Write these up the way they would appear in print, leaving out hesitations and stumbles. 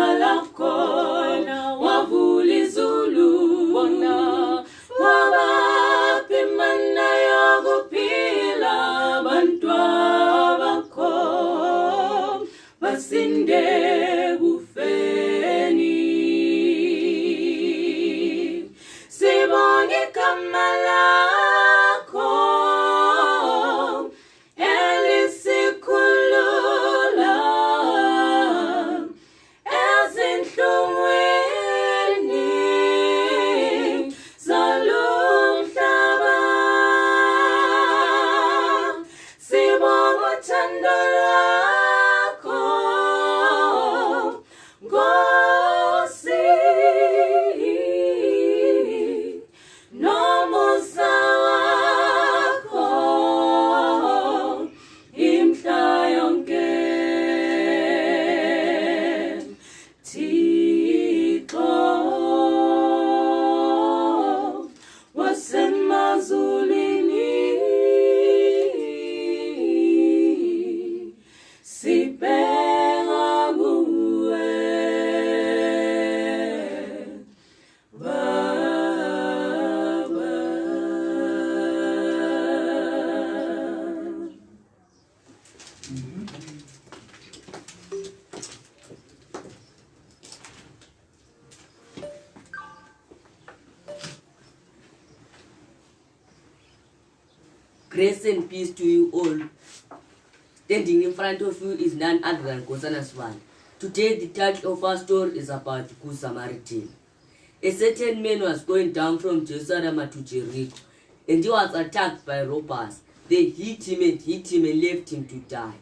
igama lakho wavula izulu wabapha imana yokuphila abantwabakho basinde kufeni sibonge igama lakho elisikhulula ezinhlungwini zalumhlaba sibonga uthando lwakho Nkosi nomusa wakho imhla yonke Thixo wasemazulwini sibheka kuwe Baba. Grace and peace to you all. Standing in front of you is none other than Nkosana Sibanda. Today the title of our story is about the Good Samaritan. A certain man was going down from Jerusalem to Jericho, and he was attacked by robbers. They hit him and left him to die.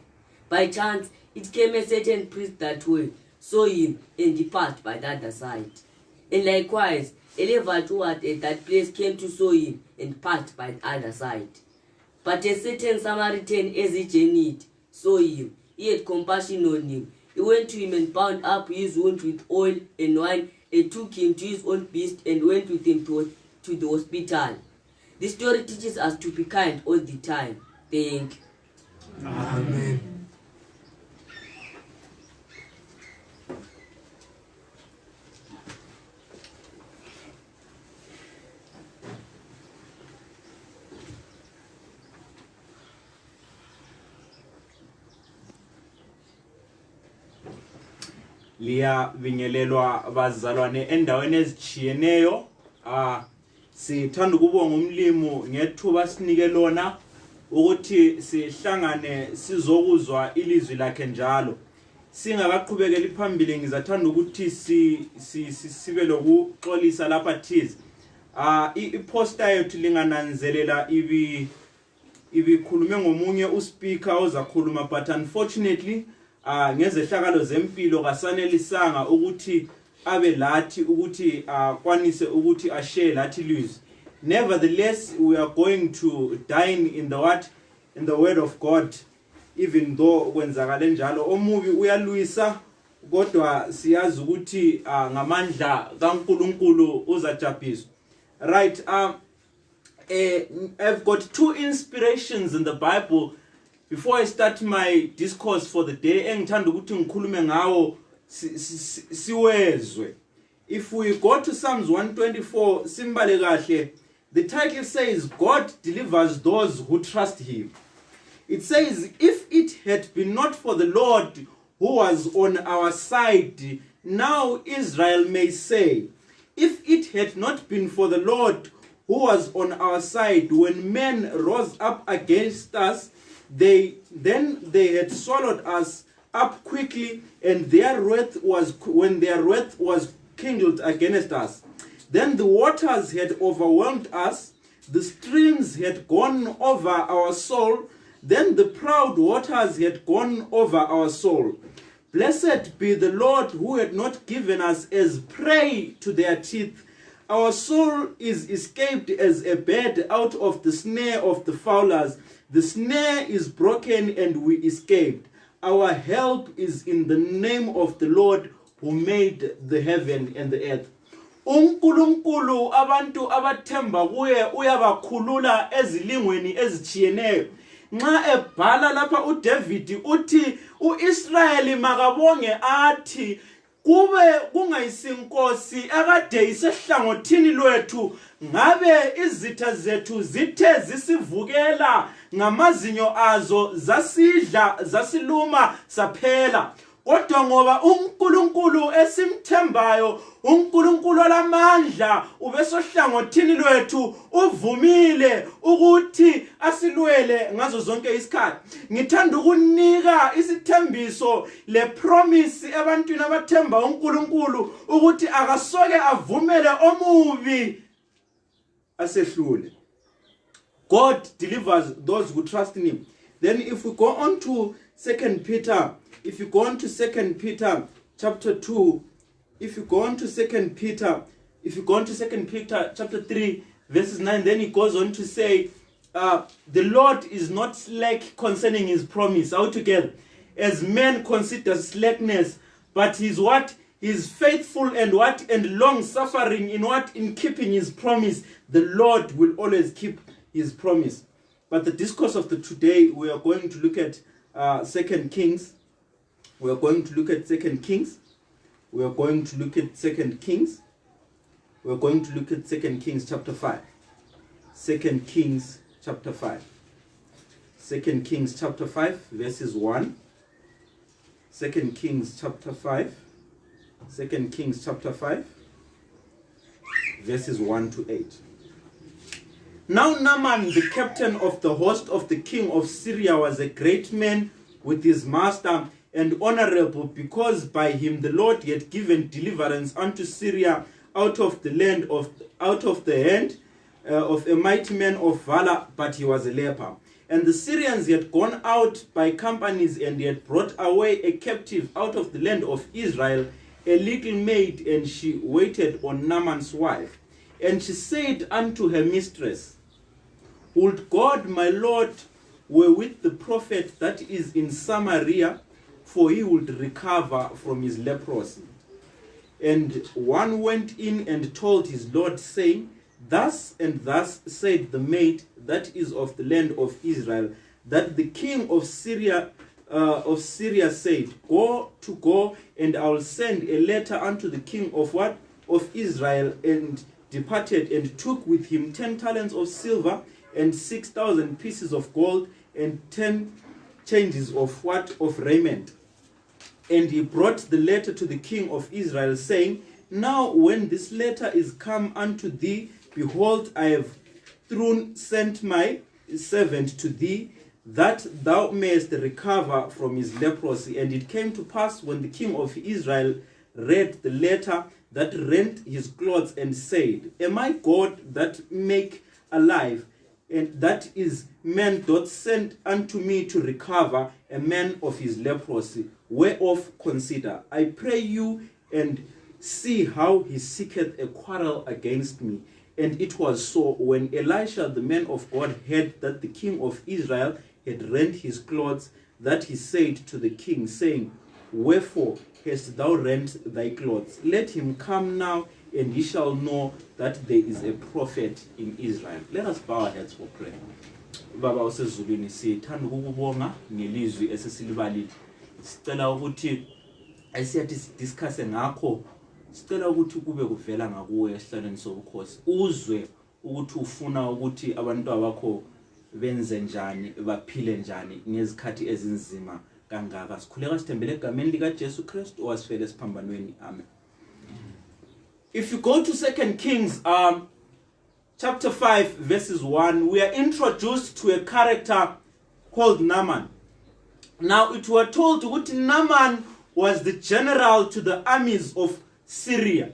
By chance, it came a certain priest that way, saw him, and departed by the other side. And likewise, a Levite who was at that place came to saw him, and passed by the other side. But a certain Samaritan, as he journeyed, saw him. He had compassion on him. He went to him and bound up his wound with oil and wine, and took him to his own beast, and went with him to the hospital. The story teaches us to be kind all the time. Thank you. Amen. Liyabingelelwa bazalwane endaweni ezichiyeneyo. Sithanda ukubonga umlimo ngethuba sinike lona ukuthi sihlangane sizokuzwa ilizwi lakhe njalo. Singakaqhubekeli phambili ngizathanda ukuthi sibe lokuxolisa lapha thize. Iposter yethu lingananzelela ibikhulume ngomunye uspeaker ozakhuluma, but unfortunately ngezehlakalo zempilo kasanelisanga ukuthi abe lathi ukuthi kwanise ukuthi ashare lathi lizwi. Nevertheless, we are going to dine in the word of God, even though kwenzakale njalo omubi uyalwisa kodwa siyazi ukuthi ngamandla kaNkulunkulu uzajabhiswa. Right, I've got two inspirations in the Bible. Before I start my discourse for the day, engithanda ukuthi ngikhulume ngawo siwezwe. If we go to Psalms 124, simbale kahle, the title says, God delivers those who trust him. It says, if it had been not for the Lord who was on our side, now Israel may say, if it had not been for the Lord who was on our side, when men rose up against us, then they had swallowed us up quickly, and when their wrath was kindled against us. Then the waters had overwhelmed us, the streams had gone over our soul, then the proud waters had gone over our soul. Blessed be the Lord who had not given us as prey to their teeth. Our soul is escaped as a bird out of the snare of the fowlers. The snare is broken and we escaped. Our help is in the name of the Lord who made the heaven and the earth. uNkulunkulu abantu abathemba kuye uyabakhulula ezilingweni ezichiyeneyo. Nxa ebhala lapha uDavid uthi uIsrayeli makabonge athi kube kungayisinkosi akade isehlangothini lwethu, ngabe izitha zethu zithe zisivukela ngamazinyo azo zasidla zasiluma saphela. Kodwa ngoba uNkulunkulu esimthembayo, uNkulunkulu olamandla ubesohlangothini lwethu, uvumile ukuthi asilwele ngazo zonke isikhathi. Ngithanda ukunika isithembiso le promise ebantwini abathemba uNkulunkulu ukuthi akasoke avumele omubi asehlule. God delivers those who trust in him. Then if we go on to 2 Peter, if you go on to 2 Peter chapter 2, if you go on to 2 Peter chapter 3 verses 9, then he goes on to say, the Lord is not slack concerning his promise altogether, as men consider slackness, but he's what? He's faithful and what? And long suffering in what? In keeping his promise. The Lord will always keep his promise. But the discourse of the today, we are going to look at 2 Kings. We are going to look at 2 Kings. We are going to look at 2 Kings. We are going to look at 2 Kings chapter 5. 2 Kings chapter 5. 2 Kings chapter 5 verses 1. 2 Kings chapter 5. 2 Kings chapter 5 verses 1 to 8. Now Naaman, the captain of the host of the king of Syria, was a great man with his master and honorable, because by him the Lord had given deliverance unto Syria out of the hand of a mighty man of valor, but he was a leper. And the Syrians had gone out by companies, and they had brought away a captive out of the land of Israel, a little maid, and she waited on Naaman's wife. And she said unto her mistress, Would God my Lord were with the prophet that is in Samaria, for he would recover from his leprosy. And one went in and told his Lord, saying, Thus and thus said the maid that is of the land of Israel, that the king of Syria said, Go, and I will send a letter unto the king of what? Of Israel. And departed, and took with him 10 talents of silver, and 6,000 pieces of gold, and 10 changes of what? Of raiment. And he brought the letter to the king of Israel, saying, Now when this letter is come unto thee, behold, I have sent my servant to thee, that thou mayest recover from his leprosy. And it came to pass, when the king of Israel read the letter, that rent his clothes, and said, Am I God that make alive, and that is man doth send unto me to recover a man of his leprosy? Whereof consider, I pray you, and see how he seeketh a quarrel against me. And it was so, when Elisha the man of God heard that the king of Israel had rent his clothes, that he said to the king, saying, Wherefore hast thou rent thy clothes? Let him come now, and he shall know that there is a prophet in Israel. Let us bow our heads for prayer. Baba usezulwini, sithanda ukukubonga ngelizwi esesilibalile. Sicela ukuthi asiyathi sidiscusse ngakho, sicela ukuthi kube kuvela ngakuwe esihlalweni sobukhosi. Uzwe ukuthi ufuna ukuthi abantu bakho benze njani, baphile njani ngezikhathi ezinzima kangaka. Sikhuleka sithembele egameni lika Jesu Kristu owasifela esiphambanweni. Amen. If you go to 2 Kings chapter 5 verses 1, we are introduced to a character called Naaman. Now it were told that Naaman was the general to the armies of Syria.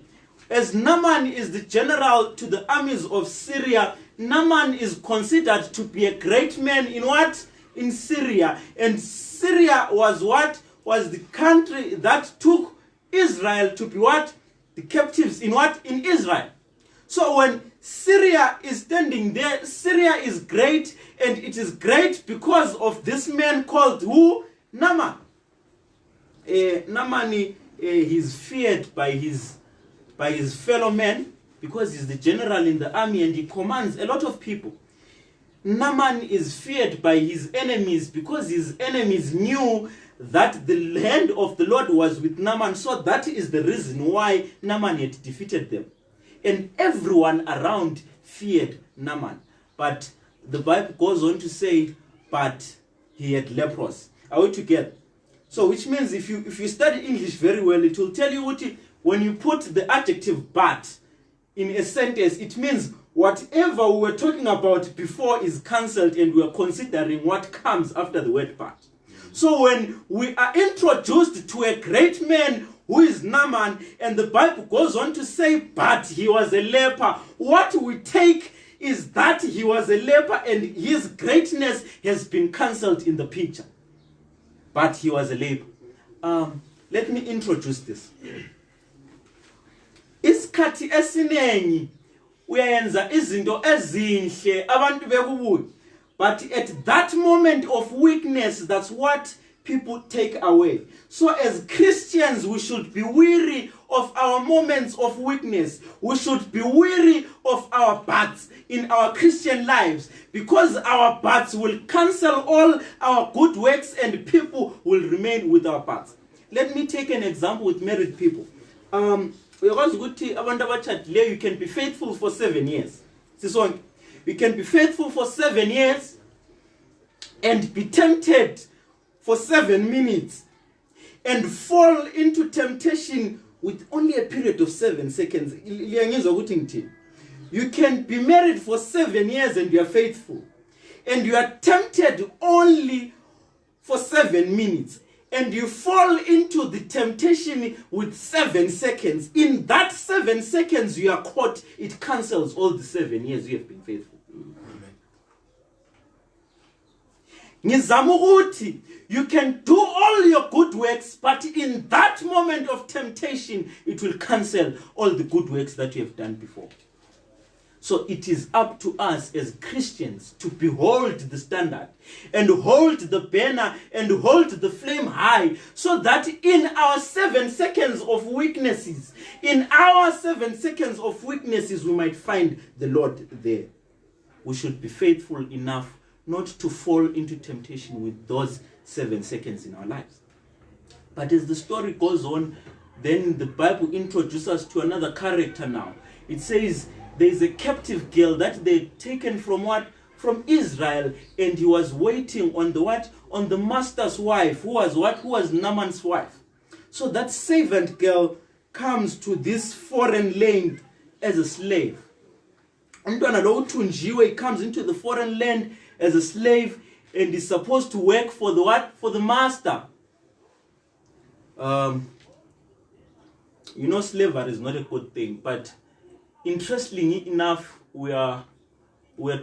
As Naaman is the general to the armies of Syria, Naaman is considered to be a great man in what? In Syria. And Syria was what? Was the country that took Israel to be what? The captives in what? In Israel. So when Syria is standing there, Syria is great, and it is great because of this man called who? Naaman. Naaman is feared by his fellow men because he's the general in the army and he commands a lot of people. Naaman is feared by his enemies because his enemies knew that the hand of the Lord was with Naaman. So that is the reason why Naaman had defeated them. And everyone around feared Naaman. But the Bible goes on to say, but he had leprosy. Are we together? So which means if you study English very well, it will tell you what when you put the adjective but in a sentence, it means whatever we were talking about before is cancelled and we are considering what comes after the word but. So when we are introduced to a great man who is Naaman, and the Bible goes on to say, but he was a leper, what we take is that he was a leper and his greatness has been cancelled in the picture. But he was a leper. Let me introduce this. Isikhathi esinengi uyenza izinto ezinhle abantu bekubuye, but at that moment of weakness, that's what people take away. So as Christians, we should be weary of our moments of weakness. We should be weary of our buts in our Christian lives, because our buts will cancel all our good works and people will remain with our buts. Let me take an example with married people. You can be faithful for 7 years. You can be faithful for 7 years and be tempted for 7 minutes and fall into temptation with only a period of 7 seconds. You can be married for 7 years and you are faithful, and you are tempted only for 7 minutes, and you fall into the temptation with 7 seconds. In that 7 seconds you are caught, it cancels all the 7 years you have been faithful. Nizamuguti, you can do all your good works, but in that moment of temptation, it will cancel all the good works that you have done before. So it is up to us as Christians to behold the standard and hold the banner and hold the flame high, so that in our 7 seconds of weaknesses, we might find the Lord there. We should be faithful enough not to fall into temptation with those 7 seconds in our lives. But as the story goes on, then the Bible introduces us to another character now. It says there is a captive girl that they'd taken from what? From Israel, and he was waiting on the what? On the master's wife, who was what? Who was Naaman's wife. So that servant girl comes to this foreign land as a slave. He comes into the foreign land as a slave and is supposed to work for the what? For the master. Slavery is not a good thing, but interestingly enough, we are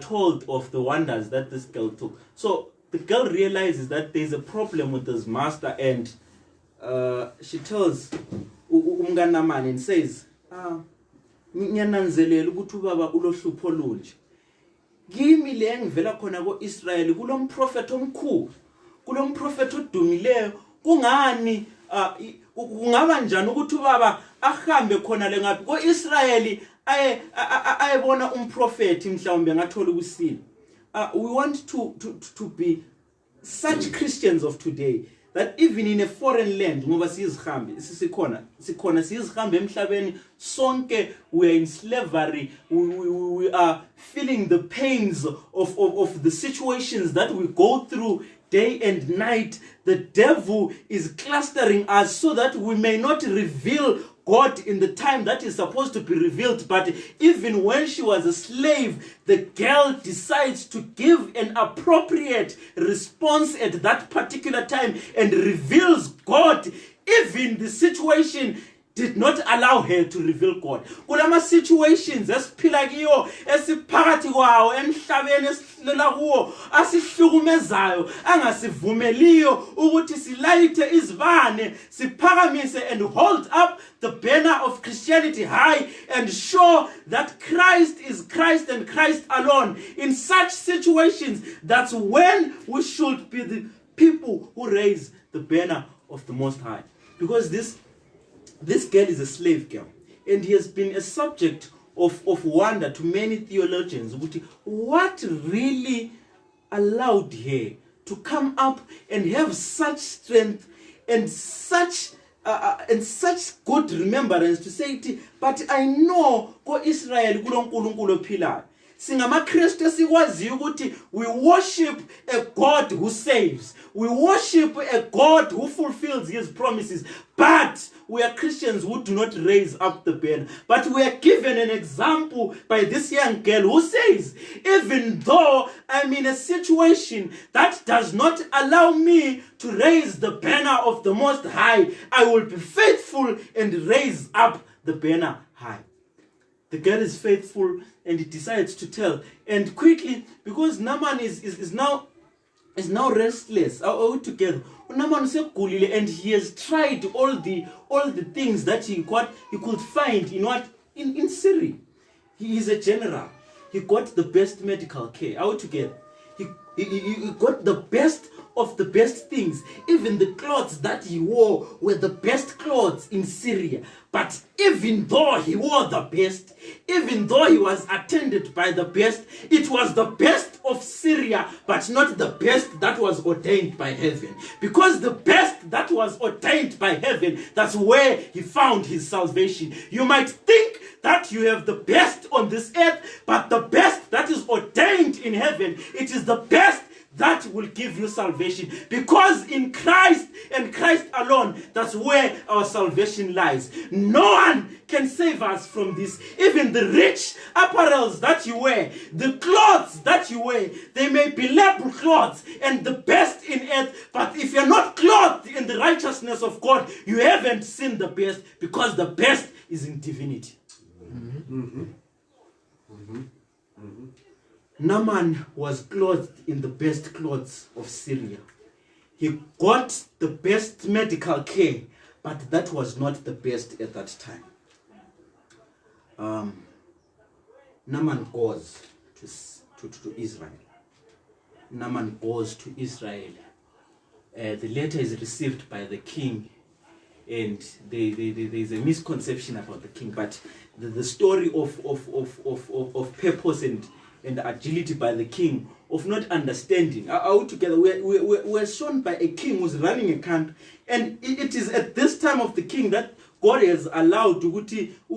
told of the wonders that this girl took. So the girl realizes that there's a problem with this master, and she tells Naaman and says, ngiyananzelela ukuthi ubaba ulohlupho olunje. Kimi le engivela khona ko-Israyeli kulomprofeti omkhulu, kulomprofeti odumileyo. Kungani kungaba njani ukuthi ubaba ahambe khona le ngaphi ko-Israyeli ayebona umprofeti mhlawumbe ngathola ukusila. We want to be such Christians of today, that even in a foreign land, ngoba sizihambe sizihambe emhlabeni sonke, we are in slavery, we are feeling the pains of the situations that we go through day and night. The devil is clustering us so that we may not reveal God in the time that is supposed to be revealed. But even when she was a slave, the girl decides to give an appropriate response at that particular time and reveals God. Even the situation did not allow her to reveal God. Kulama situations esiphila kiyo esiphakathi kwawo emhlabeni esilela kuwo asihlukumezayo angasivumeliyo ukuthi silayithe izibane siphakamise and hold up the banner of Christianity high and show that Christ is Christ and Christ alone. In such situations, that's when we should be the people who raise the banner of the Most High. Because this girl is a slave girl, and he has been a subject of wonder to many theologians. What really allowed her to come up and have such strength and such good remembrance to say it, but I know ko Israel kulonkulunkulu ophilayo. SingamaKristu sikwaziyo ukuthi we worship a God who saves. We worship a God who fulfills his promises. But we are Christians who do not raise up the banner. But we are given an example by this young girl who says, even though I'm in a situation that does not allow me to raise the banner of the Most High, I will be faithful and raise up the banner high. The girl is faithful and he decides to tell. And quickly, because Naaman is now restless, all together. Naaman segulile, and he has tried all the things that he could find in Syria. He is a general. He got the best medical care. All together. He got the best of the best things. Even the clothes that he wore were the best clothes in Syria. But even though he wore the best, even though he was attended by the best, it was the best of Syria, but not the best that was ordained by heaven. Because the best that was ordained by heaven, that's where he found his salvation. You might think that you have the best on this earth, but the best that is ordained in heaven, it is the best that will give you salvation. Because in Christ and Christ alone, that's where our salvation lies. No one can save us from this. Even the rich apparels that you wear, the clothes that you wear, they may be label clothes and the best in earth, but if you're not clothed in the righteousness of God, you haven't seen the best, because the best is in divinity. Naaman was clothed in the best clothes of Syria. He got the best medical care, but that was not the best at that time. Naaman goes to Israel. Naaman goes to Israel. The letter is received by the king, and there is a misconception about the king, but the story of purpose and agility by the king, of not understanding. Altogether, we're shown by a king who's running a country, and it is at this time of the king that God has allowed to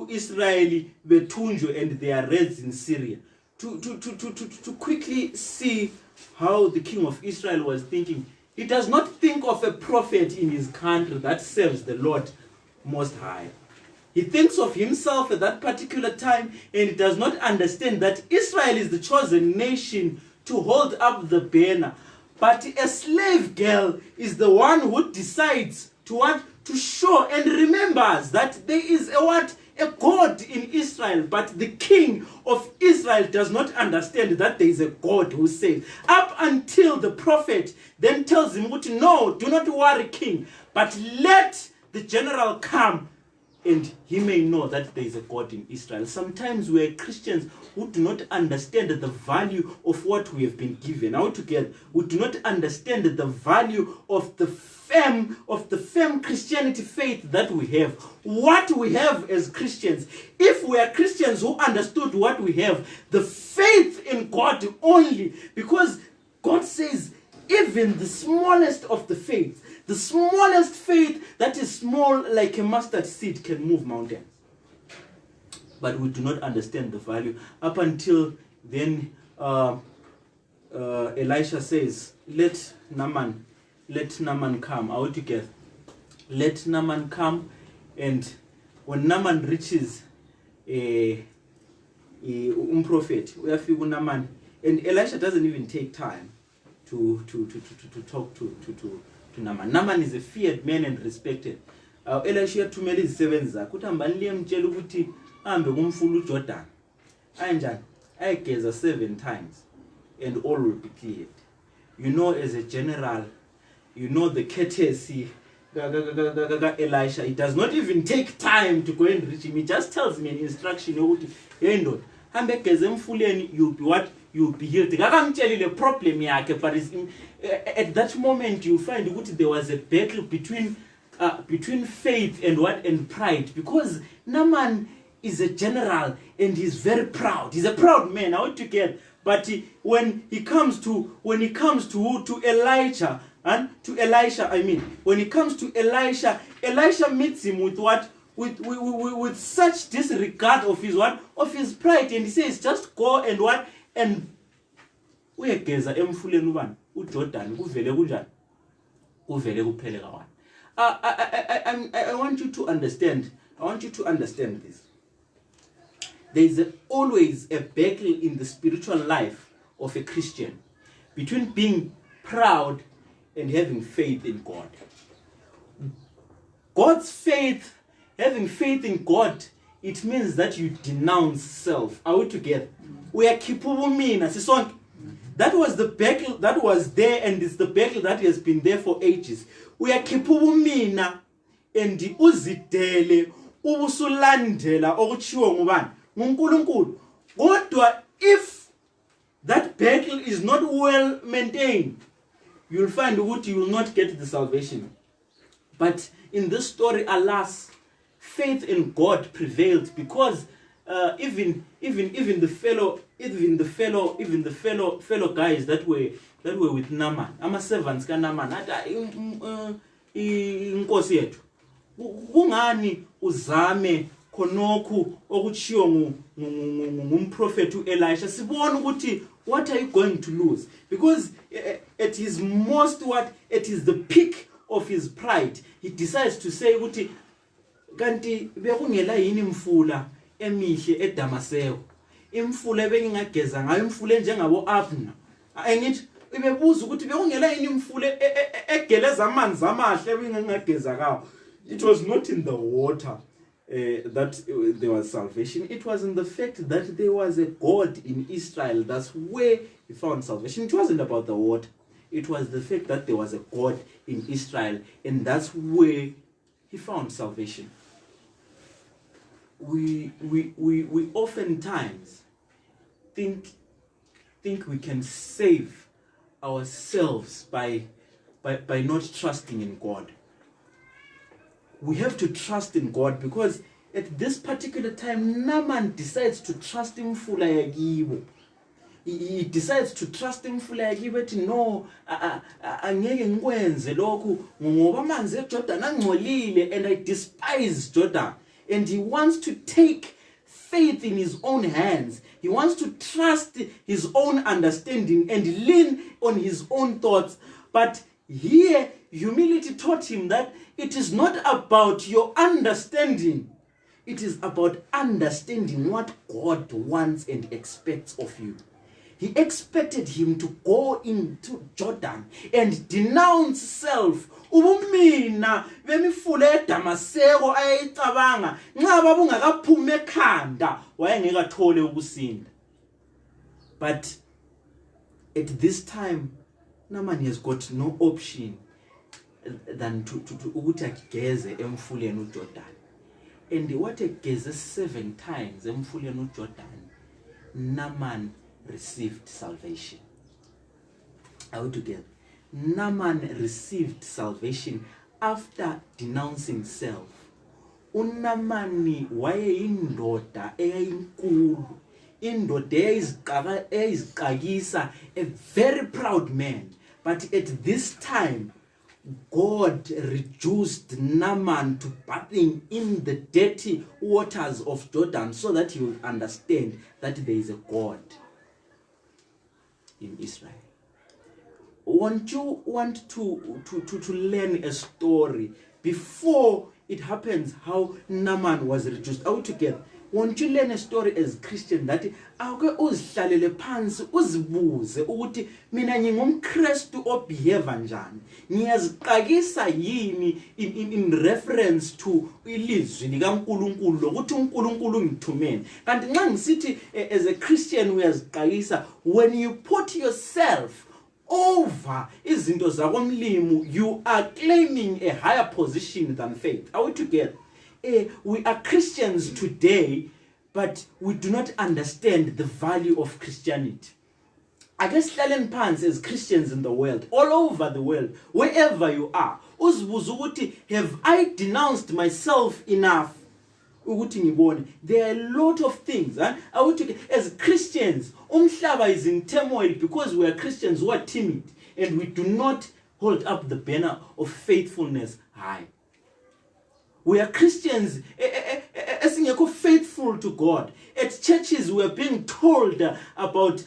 Israel betunjo and they are raised in Syria. To quickly see how the king of Israel was thinking. He does not think of a prophet in his country that serves the Lord Most High. He thinks of himself at that particular time, and he does not understand that Israel is the chosen nation to hold up the banner. But a slave girl is the one who decides to show and remembers that there is a God in Israel, but the king of Israel does not understand that there is a God who saves. Up until the prophet then tells him, no, do not worry, king, but let the general come, and he may know that there is a God in Israel. Sometimes we are Christians who do not understand the value of what we have been given. Altogether, we do not understand the value of the firm Christianity faith that we have. What we have as Christians, if we are Christians who understood what we have, the faith in God only, because God says, even the smallest of the faith, the smallest faith that is small like a mustard seed can move mountains. But we do not understand the value. Up until then, Elisha says, let Naaman come out together. Let Naaman come, and when Naaman reaches prophet, we have Naaman, and Elisha doesn't even take time to talk to Naaman. Naaman is a feared man and respected. Elisha thumela izisebenzi zakhe uthi hambani mtshela ukuthi ahambe kumfula uJordan. Anjani? Ayegeza 7 times and all will be cleared. You know, as a general, you know the courtesy Elisha. It does not even take time to go and reach him. He just tells me an instruction. Hey, no, hambe geze emfuleni, you'll be what? You'll be healed. The problem but at that moment you find there was a battle between faith and pride, because Naaman is a general and he's very proud. He's a proud man. How to get? But when he comes to Elijah, and to Elisha, I mean, when it comes to Elisha, Elisha meets him with what? With such disregard of his what? Of his pride, and he says, just go and what? And uyegeza emfuleni ubani uJordan kuvele kunjani kuvele kuphele kawan. I want you to understand. I want you to understand this. There is always a battle in the spiritual life of a Christian between being proud and having faith in God. God's faith, having faith in God, it means that you denounce self. Are we together? We are kipubumina sisonke. That was the battle that was there, and it's the battle that has been there for ages. We are kipubumina and uzidele ubusulandela okuchiwo ngubani nguNkulunkulu. Kodwa if that battle is not well maintained, you'll find that you will not get the salvation. But in this story, alas, faith in God prevailed, because even the fellow guys that were with Naaman, ama servants ka Naaman, inkosi yethu kungani uzame khonokhu okuchiwo ngumprofeti uElisha. Sibona ukuthi what are you going to lose? Because at his most it is the peak of his pride, he decides to say ukuthi kanti bekungela yini imfula emihle eDamaseko, imfula ebengingageza ngayo, imfula enjengabo Abner, angithi bebuza ukuthi bekungela yini imfula egeleza amanzi amahle ebengingageza kawo. It was not in the water that there was salvation. It was in the fact that there was a God in Israel. That's where he found salvation. It wasn't about the water. It was the fact that there was a God in Israel, and that's where he found salvation. We oftentimes think we can save ourselves by not trusting in God. We have to trust in God, because at this particular time, Naaman decides to trust him full yakibo. He decides to trust him full yakibo. No, angeke ngikwenze lokhu ngoba amanzi eJordan angcolile, and I despise Jordan. And he wants to take faith in his own hands. He wants to trust his own understanding and lean on his own thoughts. But here, humility taught him that it is not about your understanding. It is about understanding what God wants and expects of you. He expected him to go into Jordan and denounce self. Ubumina bemifula eDamaseko ayicabanga nxa babungakaphuma ekhanda wayengekathole ukusinda. But at this time, Naaman has got no option than to ukuthi ageze emfuleni uJordan. And what ageze 7 times emfuleni uJordan, Naaman received salvation. Are we together? Naaman received salvation after denouncing self. uNaamani wayeyindoda eyayinkulu, indoda eyayiziqakisa, a very proud man. But at this time, God reduced Naaman to bathing in the dirty waters of Jordan, so that he would understand that there is a God in Israel. Won't you want to learn a story before it happens, how Naaman was reduced? Are we together? Won't you learn a story as Christian that awuke uzihlalele phansi uzibuze ukuthi mina ngingumKristu obehave njani, ngiyaziqakisa yini in reference to ilizwi likaNkulunkulu lokuthi uNkulunkulu ngithumene? Kanti nxa ngisithi as a Christian uyaziqakisa, when you put yourself over izinto zakomlimu, you are claiming a higher position than faith. Are we together? We are Christians today, but we do not understand the value of Christianity. I guess hlalen phansi as Christians in the world, all over the world, wherever you are, uzibuza ukuthi, have I denounced myself enough? ukuthi ngibone. There are a lot of things. As Christians, umhlaba is in turmoil because we are Christians who are timid and we do not hold up the banner of faithfulness high. We are Christians faithful to God. At churches, we are being told about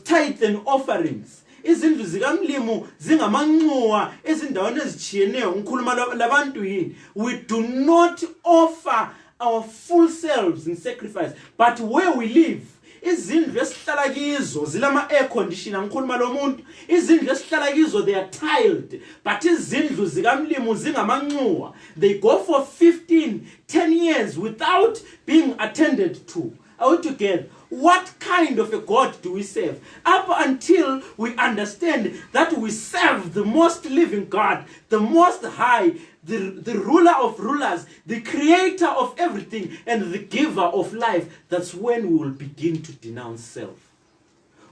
tithe and offerings. Izindlu zikamlimu zingamanxuwa ezindaweni ezitshiyeneyo ngikhuluma labantu yini. We do not offer our full selves in sacrifice, but where we live, izindlu esihlala kizo zilama air conditioner ngikhuluma lo muntu. Izindlu esihlala kizo they are tiled, but izindlu zikamlimu zingamanxuwa. They go for 10 years without being attended to. Are we together? What kind of a God do we serve? Up until we understand that we serve the most living God, the most high, the ruler of rulers, the creator of everything, and the giver of life, that's when we will begin to denounce self.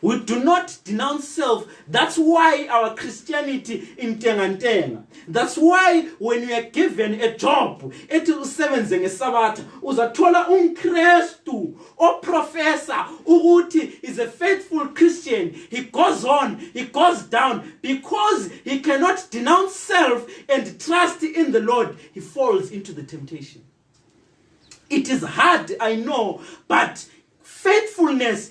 We do not denounce self. That's why our Christianity in tenga. That's why when you are given a job, ethi usebenze ngeSabatha, uzathola uMkristu or professor ukuthi is a faithful Christian. He goes on, he goes down because he cannot denounce self and trust in the Lord. He falls into the temptation. It is hard, I know, but faithfulness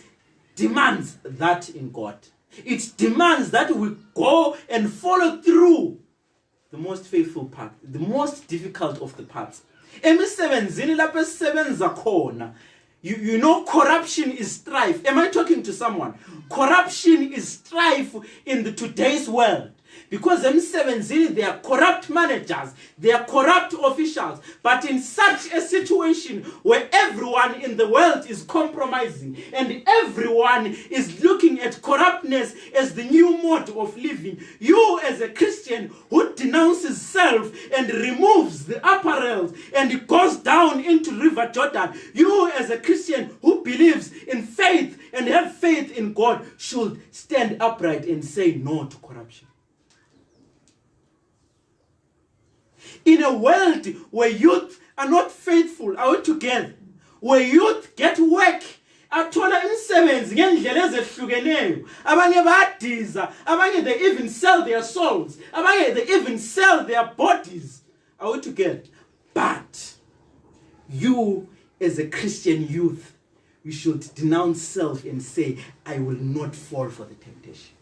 demands that in God. It demands that we go and follow through the most faithful path, the most difficult of the paths. Emisebenzini lapho esisebenza khona, you know corruption is strife. Am I talking to someone? Corruption is strife in the today's world. Because emisebenzini they are corrupt managers, they are corrupt officials. But in such a situation where everyone in the world is compromising and everyone is looking at corruptness as the new mode of living, you as a Christian who denounces self and removes the apparel and goes down into River Jordan, you as a Christian who believes in faith and have faith in God should stand upright and say no to corruption. In a world where youth are not faithful, are we together? Where youth get work, athola imisebenzi ngendlela ezehlukeneyo. Abanye bayadiza, abanye they even sell their souls, abanye they even sell their bodies. Are we together? But you as a Christian youth, you should denounce self and say, I will not fall for the temptation.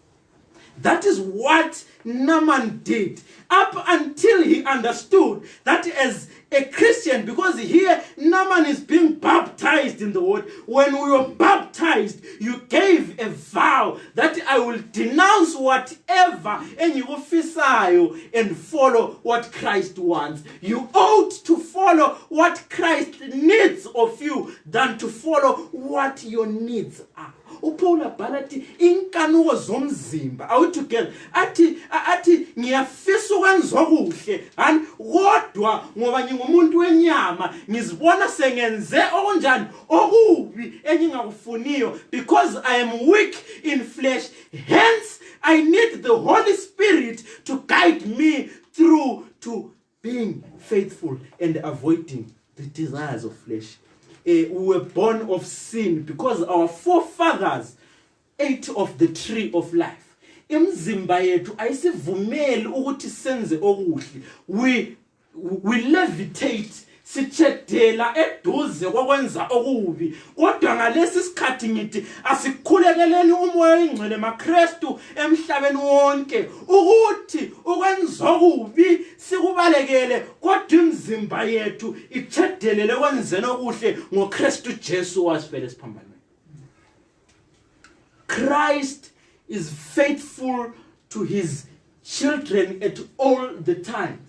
That is what Naaman did up until he understood that as a Christian, because here Naaman is being baptized in the word. When we were baptized, you gave a vow that I will denounce whatever and follow what Christ wants. You ought to follow what Christ needs of you than to follow what your needs are. uPaul abhala athi inkanuko zomzimba. Are we together? Athi ngiyafisa ukwenza okuhle and kodwa ngoba ngingumuntu wenyama ngizibona sengenze okunjani okubi engingakufuniyo because I am weak in flesh. Hence I need the Holy Spirit to guide me through to being faithful and avoiding the desires of flesh. We were born of sin because our forefathers ate of the tree of life. Imzimba yethu ayisivumeli ukuthi senze okuhle. We levitate sitshedela eduze kokwenza okubi. Kodwa ngalesi sikhathi ngithi asikhulekeleni umoya oyingcwele maKristu emhlabeni wonke ukuthi ukwenza okubi sikubalekele kodwa imzimba yethu itshedele kwenzeni okuhle ngoKristu Jesu wasifela siphambanweni. Christ is faithful to his children at all the times.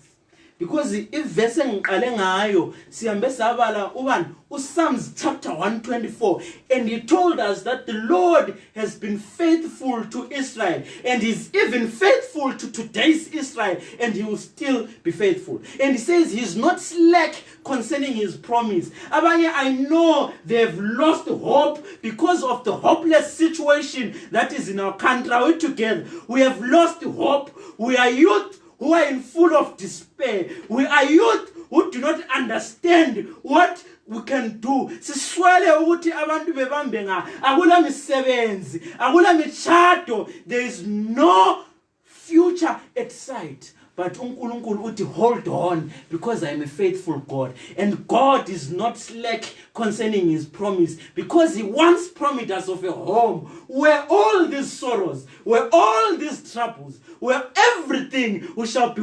Because if verse engiqale ngayo sihambe sabala ubani uPsalms chapter 124, and he told us that the Lord has been faithful to Israel and is even faithful to today's Israel, and he will still be faithful. And he says he's not slack concerning his promise. Abanye, I know they've lost hope because of the hopeless situation that is in our country. Are we together? We have lost hope. We are youth who are in full of despair. We are youth who do not understand what we can do. Siswele ukuthi abantu bebambe nga akula misebenzi, akula michado. There is no future at sight. But uNkulunkulu uthi hold on, because I am a faithful God. And God is not slack concerning his promise, because he once promised us of a home where all these sorrows, where all these troubles, where everything we shall be